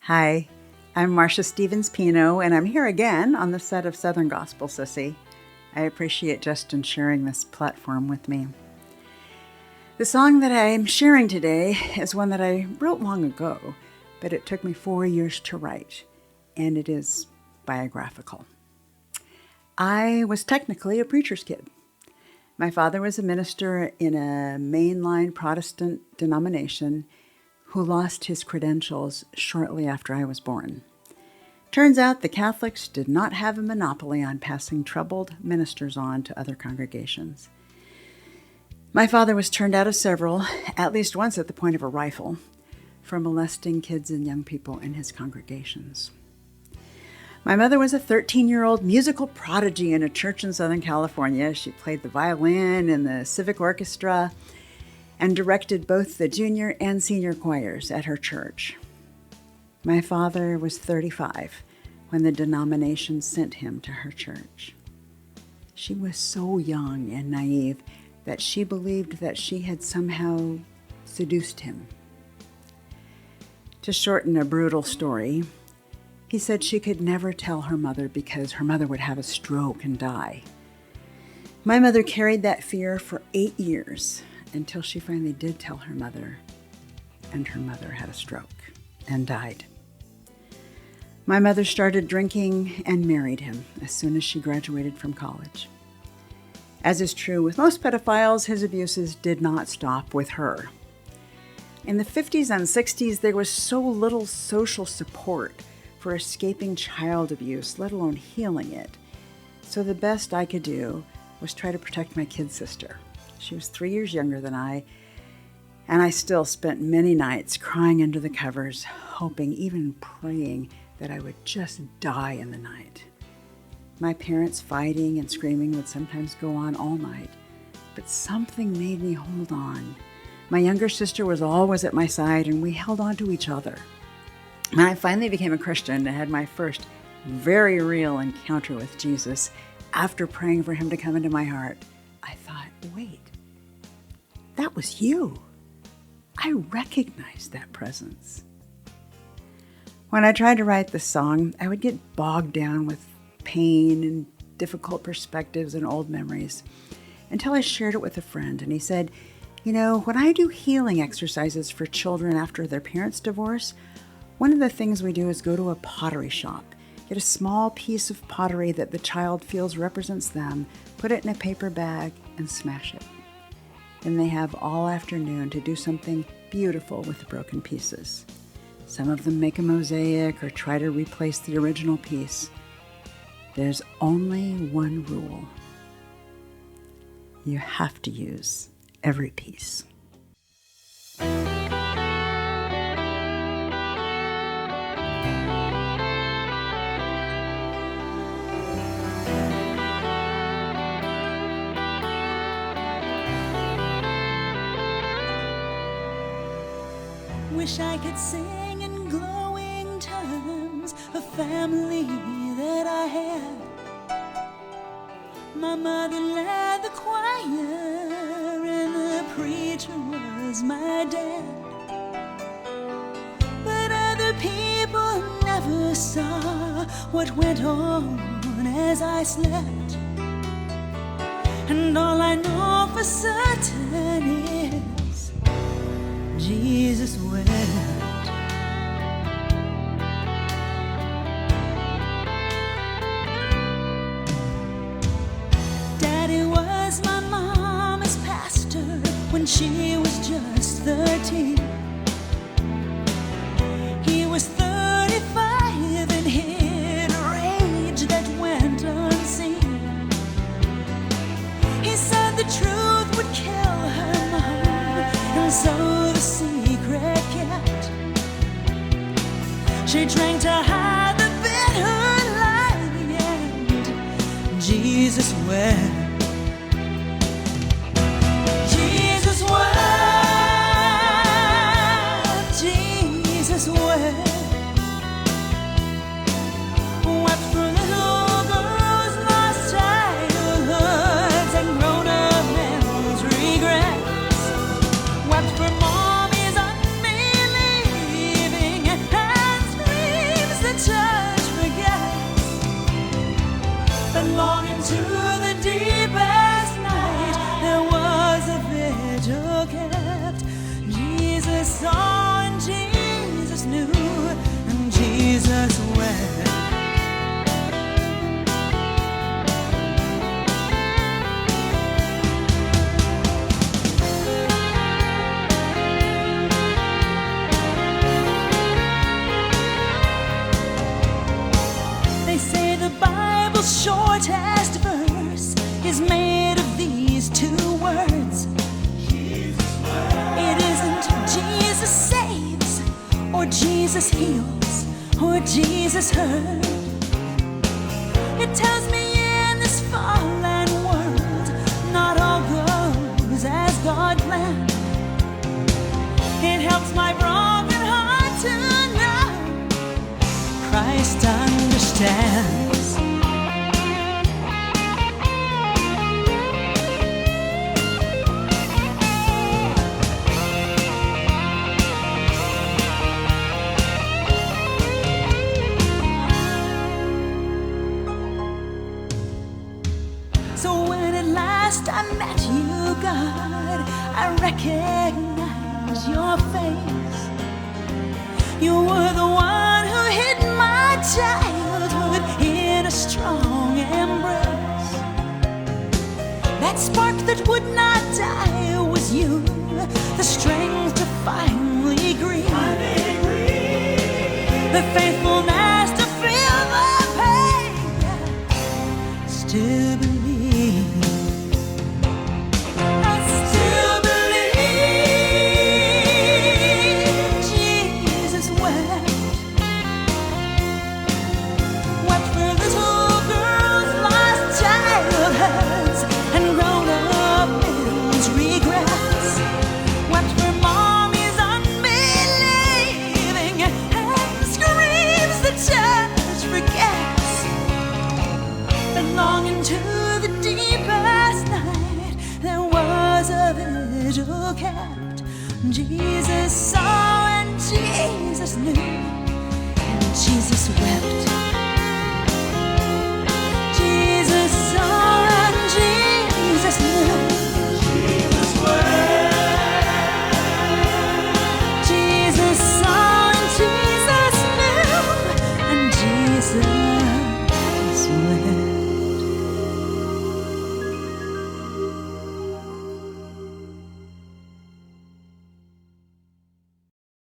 Hi, I'm Marsha Stevens-Pino, and I'm here again on the set of Southern Gospel, Sissy. I appreciate Justin sharing this platform with me. The song that I'm sharing today is one that I wrote long ago, but it took me 4 years to write, and it is biographical. I was technically a preacher's kid. My father was a minister in a mainline Protestant denomination who lost his credentials shortly after I was born. Turns out the Catholics did not have a monopoly on passing troubled ministers on to other congregations. My father was turned out of several, at least once at the point of a rifle, for molesting kids and young people in his congregations. My mother was a 13-year-old musical prodigy in a church in Southern California. She played the violin in the civic orchestra and directed both the junior and senior choirs at her church. My father was 35 when the denomination sent him to her church. She was so young and naive that she believed that she had somehow seduced him. To shorten a brutal story, he said she could never tell her mother because her mother would have a stroke and die. My mother carried that fear for 8 years until she finally did tell her mother, and her mother had a stroke and died. My mother started drinking and married him as soon as she graduated from college. As is true with most pedophiles, his abuses did not stop with her. In the 50s and 60s, there was so little social support for escaping child abuse, let alone healing it. So the best I could do was try to protect my kid sister. She was 3 years younger than I, and I still spent many nights crying under the covers, hoping, even praying, that I would just die in the night. My parents' fighting and screaming would sometimes go on all night, but something made me hold on. My younger sister was always at my side, and we held on to each other. When I finally became a Christian and had my first very real encounter with Jesus, after praying for him to come into my heart, I thought, wait, that was you. I recognized that presence. When I tried to write this song, I would get bogged down with pain and difficult perspectives and old memories until I shared it with a friend, and he said, when I do healing exercises for children after their parents divorce, one of the things we do is go to a pottery shop, get a small piece of pottery that the child feels represents them, put it in a paper bag, and smash it. Then they have all afternoon to do something beautiful with the broken pieces. Some of them make a mosaic or try to replace the original piece. There's only one rule. You have to use every piece. Wish I could sing in glowing terms of family that I had. My mother led the choir and the preacher was my dad. But other people never saw what went on as I slept. And all I know for certain is Jesus wept. Daddy was my mama's pastor when she was just 13. He was 35 and hid a rage that went unseen. He said the truth would kill her mom, and so the secret kept. She drank to hide the bitter light, and Jesus wept. Jesus wept. Jesus wept. Wept for little girls' lost childhoods and grown-up men's regrets. Wept for mommies unbelieving and screaming. saw and Jesus knew, and Jesus wept. They say the Bible's shortest verse is made of these two words. It isn't Jesus saves, or Jesus heals, or Jesus heard. It tells me in this fallen world, not all goes as God planned. It helps my broken heart to know Christ understands. So when at last I met you, God, I recognized your face. You were the one who hid my childhood in a strong embrace. That spark that would not die was you, the strength to finally grieve, the faithfulness to feel the pain. Still believe. Kept Jesus